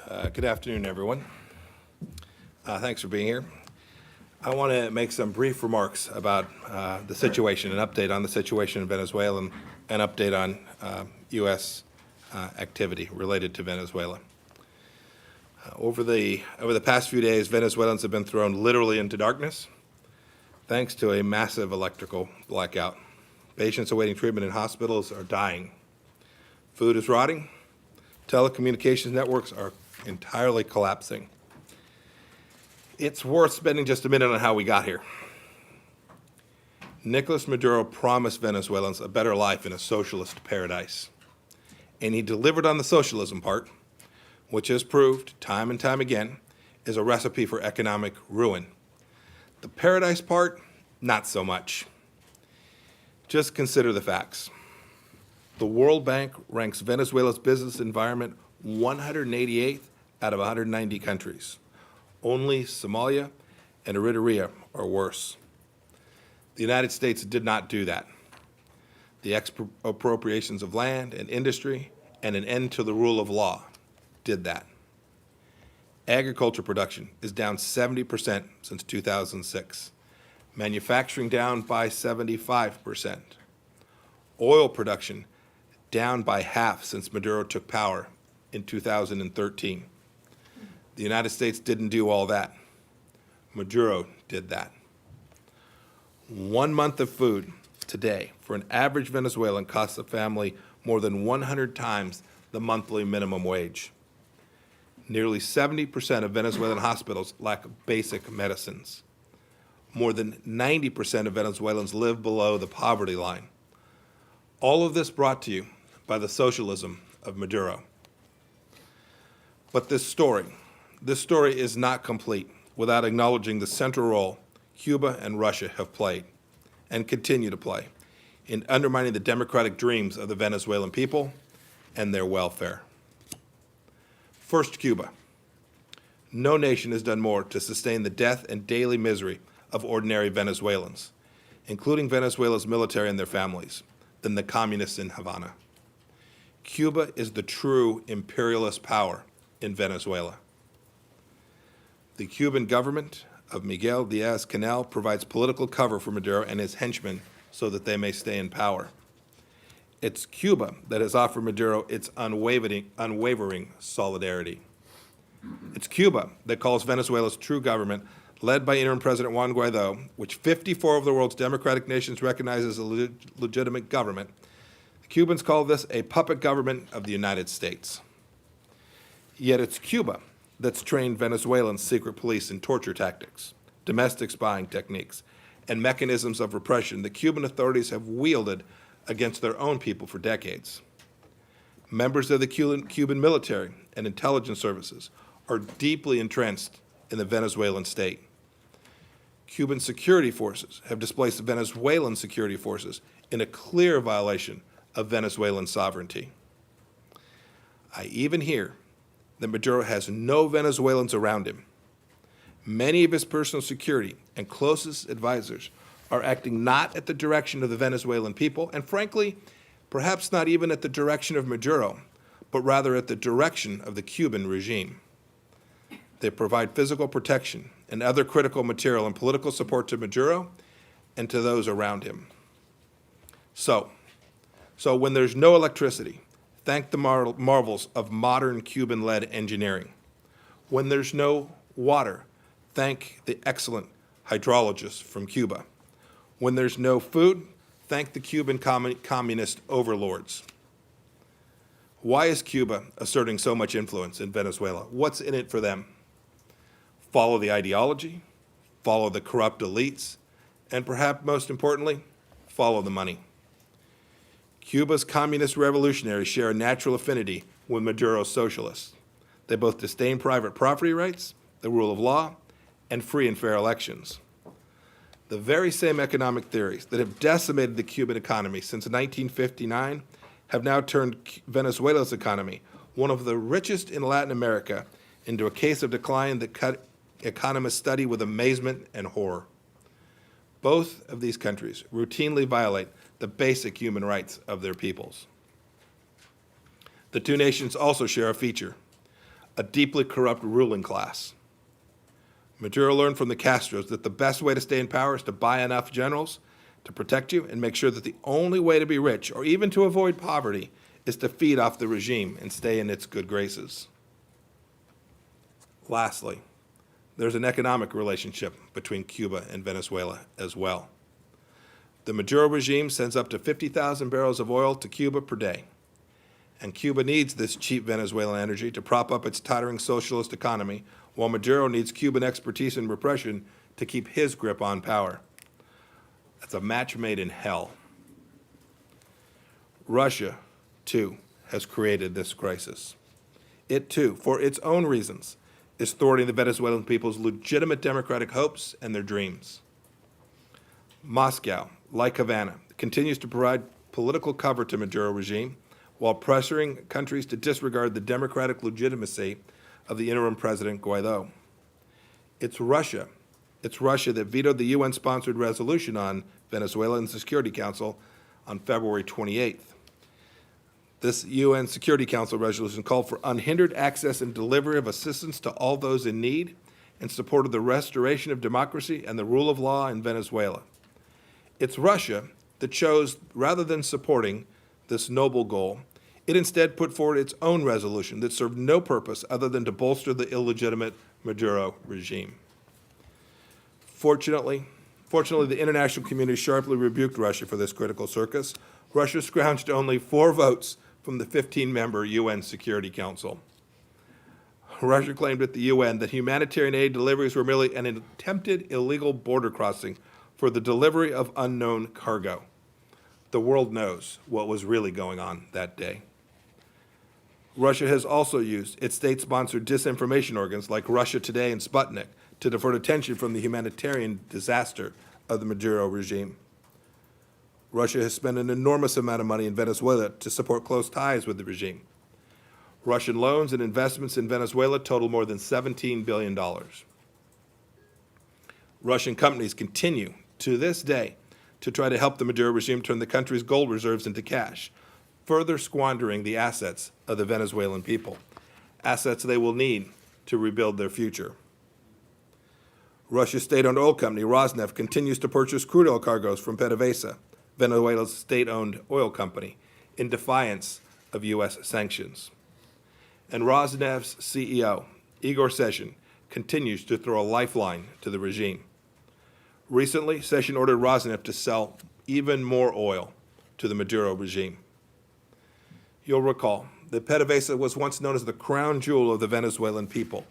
Good afternoon, everyone. Thanks for being here. I want to make some brief remarks about the situation, an update on the situation in Venezuela, and an update on U.S. activity related to Venezuela. Over the past few days, Venezuelans have been thrown literally into darkness thanks to a massive electrical blackout. Patients awaiting treatment in hospitals are dying. Food is rotting. Telecommunications networks are entirely collapsing. It's worth spending just a minute on how we got here. Nicolas Maduro promised Venezuelans a better life in a socialist paradise. And he delivered on the socialism part, which has proved time and time again is a recipe for economic ruin. The paradise part, not so much. Just consider the facts. The World Bank ranks Venezuela's business environment 188th out of 190 countries. Only Somalia and Eritrea are worse. The United States did not do that. The expropriations of land and industry and an end to the rule of law did that. Agriculture production is down 70% since 2006. Manufacturing down by 75%. Oil production down by half since Maduro took power in 2013. The United States didn't do all that. Maduro did that. 1 month of food today for an average Venezuelan costs a family more than 100 times the monthly minimum wage. Nearly 70% of Venezuelan hospitals lack basic medicines. More than 90% of Venezuelans live below the poverty line. All of this brought to you by the socialism of Maduro. But this story is not complete without acknowledging the central role Cuba and Russia have played and continue to play in undermining the democratic dreams of the Venezuelan people and their welfare. First, Cuba. No nation has done more to sustain the death and daily misery of ordinary Venezuelans, including Venezuela's military and their families, than the communists in Havana. Cuba is the true imperialist power in Venezuela. The Cuban government of Miguel Diaz-Canel provides political cover for Maduro and his henchmen so that they may stay in power. It's Cuba that has offered Maduro its unwavering solidarity. It's Cuba that calls Venezuela's true government, led by interim President Juan Guaido, which 54 of the world's democratic nations recognize as a legitimate government. The Cubans call this a puppet government of the United States. Yet it's Cuba that's trained Venezuelan secret police in torture tactics, domestic spying techniques, and mechanisms of repression the Cuban authorities have wielded against their own people for decades. Members of the Cuban military and intelligence services are deeply entrenched in the Venezuelan state. Cuban security forces have displaced Venezuelan security forces in a clear violation of Venezuelan sovereignty. I even hear that Maduro has no Venezuelans around him. Many of his personal security and closest advisors are acting not at the direction of the Venezuelan people, and frankly, perhaps not even at the direction of Maduro, but rather at the direction of the Cuban regime. They provide physical protection and other critical material and political support to Maduro and to those around him. So when there's no electricity, thank the marvels of modern Cuban-led engineering. When there's no water, thank the excellent hydrologists from Cuba. When there's no food, thank the Cuban communist overlords. Why is Cuba asserting so much influence in Venezuela? What's in it for them? Follow the ideology, follow the corrupt elites, and perhaps most importantly, follow the money. Cuba's communist revolutionaries share a natural affinity with Maduro's socialists. They both disdain private property rights, the rule of law, and free and fair elections. The very same economic theories that have decimated the Cuban economy since 1959 have now turned Venezuela's economy, one of the richest in Latin America, into a case of decline that economists study with amazement and horror. Both of these countries routinely violate the basic human rights of their peoples. The two nations also share a feature, a deeply corrupt ruling class. Maduro learned from the Castros that the best way to stay in power is to buy enough generals to protect you and make sure that the only way to be rich, or even to avoid poverty, is to feed off the regime and stay in its good graces. Lastly, there's an economic relationship between Cuba and Venezuela as well. The Maduro regime sends up to 50,000 barrels of oil to Cuba per day, and Cuba needs this cheap Venezuelan energy to prop up its tottering socialist economy, while Maduro needs Cuban expertise in repression to keep his grip on power. That's a match made in hell. Russia, too, has created this crisis. It, too, for its own reasons, is thwarting the Venezuelan people's legitimate democratic hopes and their dreams. Moscow, like Havana, continues to provide political cover to Maduro regime while pressuring countries to disregard the democratic legitimacy of the interim president Guaido. It's Russia that vetoed the UN-sponsored resolution on Venezuela in the Security Council on February 28th. This UN Security Council resolution called for unhindered access and delivery of assistance to all those in need and supported the restoration of democracy and the rule of law in Venezuela. It's Russia that chose, rather than supporting this noble goal, it instead put forward its own resolution that served no purpose other than to bolster the illegitimate Maduro regime. Fortunately, the international community sharply rebuked Russia for this critical circus. Russia scrounged only 4 votes from the 15-member UN Security Council. Russia claimed at the UN that humanitarian aid deliveries were merely an attempted illegal border crossing for the delivery of unknown cargo. The world knows what was really going on that day. Russia has also used its state-sponsored disinformation organs like Russia Today and Sputnik to divert attention from the humanitarian disaster of the Maduro regime. Russia has spent an enormous amount of money in Venezuela to support close ties with the regime. Russian loans and investments in Venezuela total more than $17 billion. Russian companies continue, to this day, to try to help the Maduro regime turn the country's gold reserves into cash, further squandering the assets of the Venezuelan people, assets they will need to rebuild their future. Russia's state-owned oil company, Rosneft, continues to purchase crude oil cargoes from PDVSA, Venezuela's state-owned oil company, in defiance of U.S. sanctions. And Rosneft's CEO, Igor Sechin, continues to throw a lifeline to the regime. Recently, Sechin ordered Rosneft to sell even more oil to the Maduro regime. You'll recall that PDVSA was once known as the crown jewel of the Venezuelan people.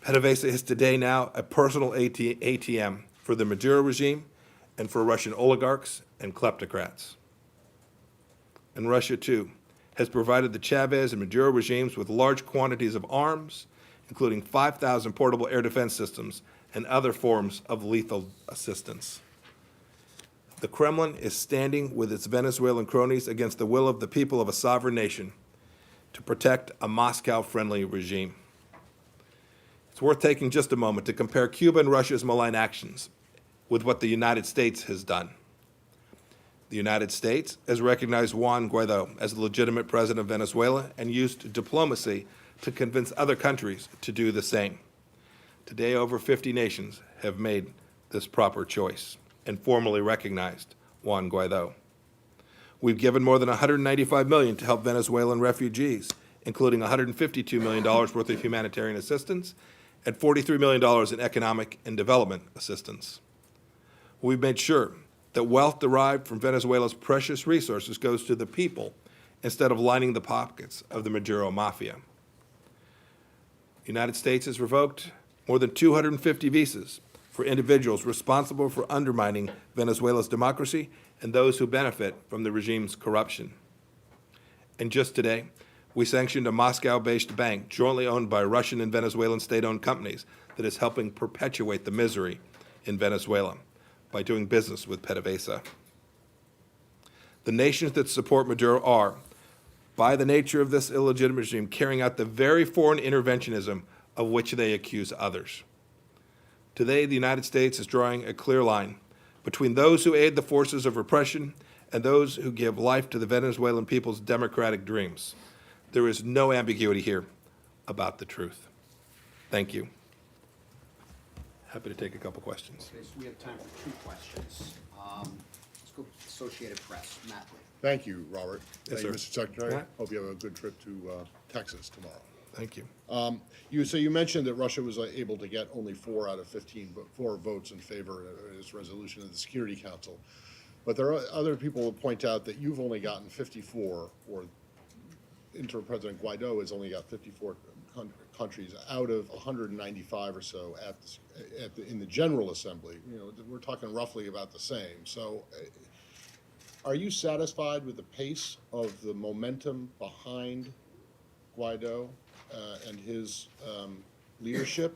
PDVSA is today now a personal ATM for the Maduro regime and for Russian oligarchs and kleptocrats. And Russia, too, has provided the Chavez and Maduro regimes with large quantities of arms, including 5,000 portable air defense systems and other forms of lethal assistance. The Kremlin is standing with its Venezuelan cronies against the will of the people of a sovereign nation to protect a Moscow-friendly regime. It's worth taking just a moment to compare Cuba and Russia's malign actions with what the United States has done. The United States has recognized Juan Guaido as the legitimate president of Venezuela and used diplomacy to convince other countries to do the same. Today, over 50 nations have made this proper choice and formally recognized Juan Guaido. We've given more than $195 million to help Venezuelan refugees, including $152 million worth of humanitarian assistance and $43 million in economic and development assistance. We've made sure that wealth derived from Venezuela's precious resources goes to the people instead of lining the pockets of the Maduro mafia. The United States has revoked more than 250 visas for individuals responsible for undermining Venezuela's democracy and those who benefit from the regime's corruption. And just today, we sanctioned a Moscow-based bank jointly owned by Russian and Venezuelan state-owned companies that is helping perpetuate the misery in Venezuela by doing business with PDVSA. The nations that support Maduro are, by the nature of this illegitimate regime, carrying out the very foreign interventionism of which they accuse others. Today, the United States is drawing a clear line between those who aid the forces of repression and those who give life to the Venezuelan people's democratic dreams. There is no ambiguity here. about the truth. Thank you. Happy to take a couple questions. Okay, so we have time for 2 questions. Let's go with Associated Press. Matt Lee. Thank you, Robert. Yes, Thank you, sir. Mr. Secretary. Matt? Hope you have a good trip to Texas tomorrow. Thank you. You mentioned that Russia was able to get only 4 out of 15, 4 votes in favor of this resolution of the Security Council. But there are other people who point out that you've only gotten 54, or Interim President Guaido has only got 54 countries out of 195 or so in the General Assembly. You know, we're talking roughly about the same. So, are you satisfied with the pace of the momentum behind Guaido and his leadership?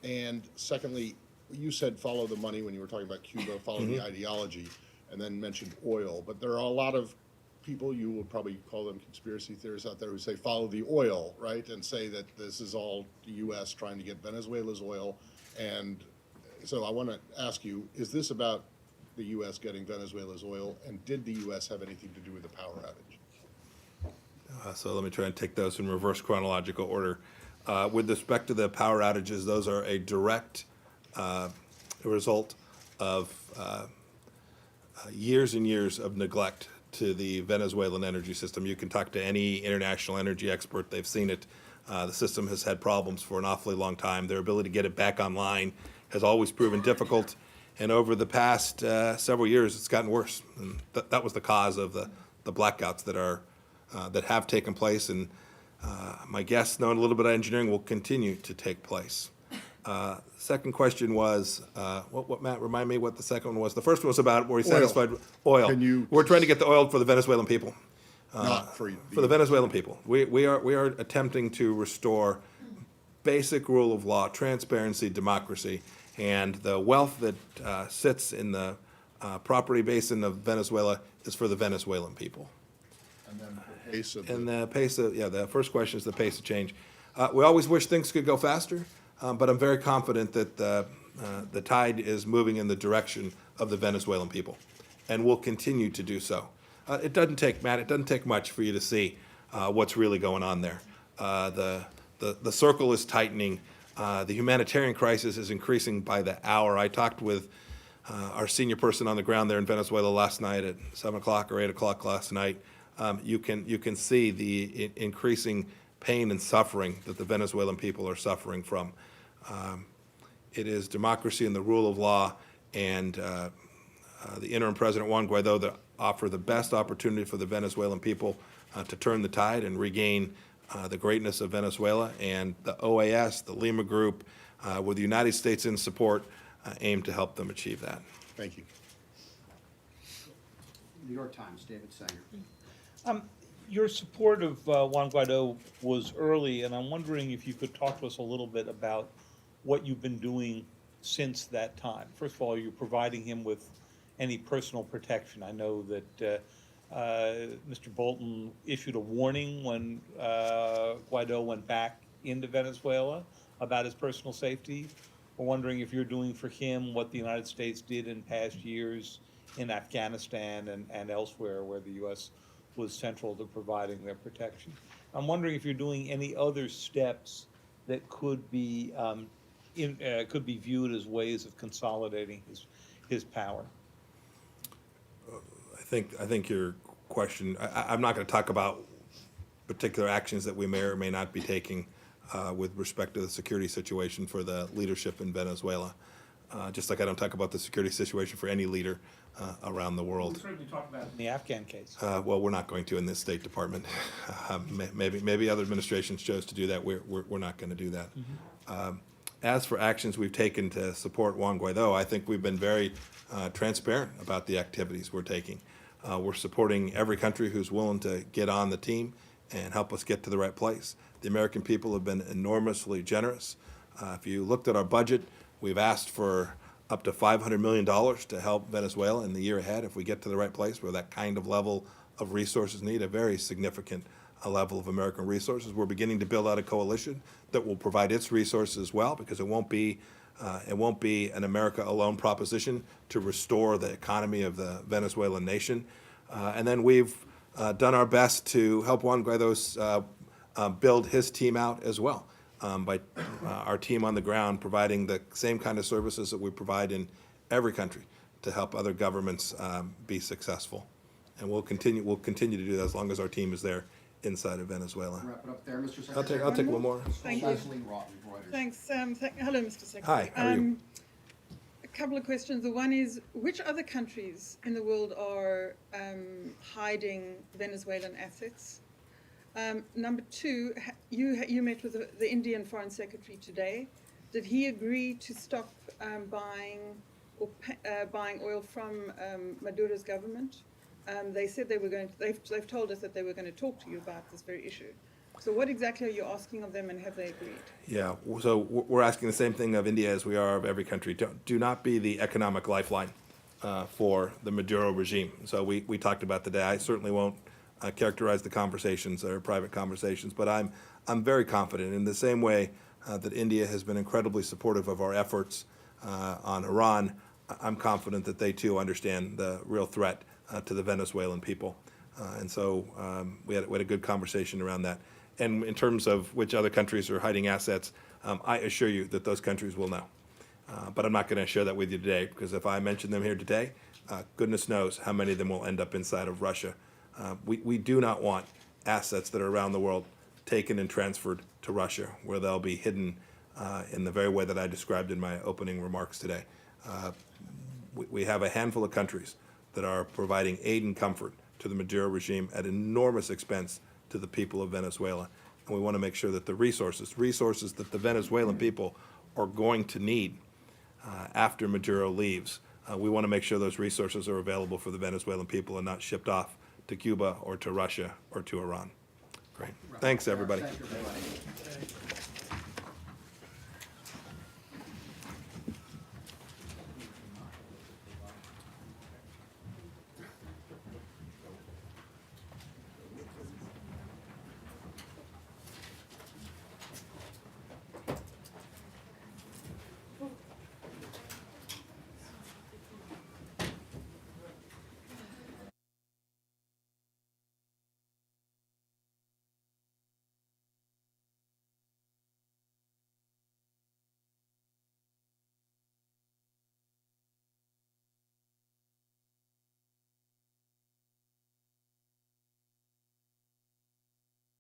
And secondly, you said follow the money when you were talking about Cuba, follow the ideology, and then mentioned oil. But there are a lot of people, you would probably call them conspiracy theorists out there, who say follow the oil, right? And say that this is all the U.S. trying to get Venezuela's oil. And so I want to ask you, is this about the U.S. getting Venezuela's oil? And did the U.S. have anything to do with the power outage? So let me try and take those in reverse chronological order. With respect to the power outages, those are a direct result of years and years of neglect to the Venezuelan energy system. You can talk to any international energy expert, they've seen it. The system has had problems for an awfully long time. Their ability to get it back online has always proven difficult. And over the past several years, it's gotten worse. And that was the cause of the blackouts that have taken place. And my guess, knowing a little bit of engineering, will continue to take place. Second question was, what Matt, remind me what the second one was. The first one was about, were we satisfied with oil? We're trying to get the oil for the Venezuelan people. Not for the Venezuelan people. We are attempting to restore basic rule of law, transparency, democracy, and the wealth that sits in the property basin of Venezuela is for the Venezuelan people. And then the pace of And the pace of, the first question is the pace of change. We always wish things could go faster, but I'm very confident that the tide is moving in the direction of the Venezuelan people, and will continue to do so. It doesn't take much for you to see what's really going on there. The circle is tightening. The humanitarian crisis is increasing by the hour. I talked with our senior person on the ground there in Venezuela last night at 7 o'clock or 8 o'clock last night. You can see the increasing pain and suffering that the Venezuelan people are suffering from. It is democracy and the rule of law and the interim President Juan Guaido that offer the best opportunity for the Venezuelan people to turn the tide and regain the greatness of Venezuela. And the OAS, the Lima Group, with the United States in support, aim to help them achieve that. Thank you. New York Times, David Sanger. Your support of Juan Guaido was early, and I'm wondering if you could talk to us a little bit about what you've been doing since that time. First of all, are you providing him with any personal protection? I know that Mr. Bolton issued a warning when Guaido went back into Venezuela about his personal safety. We're wondering if you're doing for him what the United States did in past years in Afghanistan and elsewhere where the U.S. was central to providing their protection. I'm wondering if you're doing any other steps that could be viewed as ways of consolidating his power. I think your question, I'm not going to talk about particular actions that we may or may not be taking with respect to the security situation for the leadership in Venezuela, just like I don't talk about the security situation for any leader around the world. We certainly talked about it in the Afghan case. Well, we're not going to in this State Department. Maybe other administrations chose to do that. We're not going to do that. As for actions we've taken to support Juan Guaido, I think we've been very transparent about the activities we're taking. We're supporting every country who's willing to get on the team and help us get to the right place. The American people have been enormously generous. If you looked at our budget, we've asked for up to $500 million to help Venezuela in the year ahead if we get to the right place where that kind of level of resources need, a very significant level of American resources. We're beginning to build out a coalition that will provide its resources as well, because it won't be an America alone proposition to restore the economy of the Venezuelan nation. And then we've done our best to help Juan Guaido's build his team out as well, by our team on the ground providing the same kind of services that we provide in every country to help other governments be successful. And we'll continue to do that as long as our team is there inside of Venezuela. Wrap it up there, Mr. Secretary. I'll take one more. Thank you. Leslie Rotten, Reuters. Thanks. Hello, Mr. Secretary. Hi, how are you? A couple of questions. The one is, which other countries in the world are hiding Venezuelan assets? Number two, you met with the Indian Foreign Secretary today. Did he agree to stop buying oil from Maduro's government? They said they were going to, they've told us that they were going to talk to you about this very issue. So what exactly are you asking of them, and have they agreed? Yeah, so we're asking the same thing of India as we are of every country. Do not be the economic lifeline for the Maduro regime. So we talked about today. I certainly won't characterize the conversations or private conversations, but I'm very confident in the same way that India has been incredibly supportive of our efforts on Iran. I'm confident that they too understand the real threat to the Venezuelan people. And so we had a good conversation around that. And in terms of which other countries are hiding assets, I assure you that those countries will know. But I'm not going to share that with you today, because if I mention them here today, goodness knows how many of them will end up inside of Russia. We do not want assets that are around the world taken and transferred to Russia, where they'll be hidden in the very way that I described in my opening remarks today. We have a handful of countries that are providing aid and comfort to the Maduro regime at enormous expense to the people of Venezuela. And we want to make sure that the resources that the Venezuelan people are going to need after Maduro leaves, we want to make sure those resources are available for the Venezuelan people and not shipped off to Cuba or to Russia or to Iran. Great. Thanks, everybody. Thank you, everybody.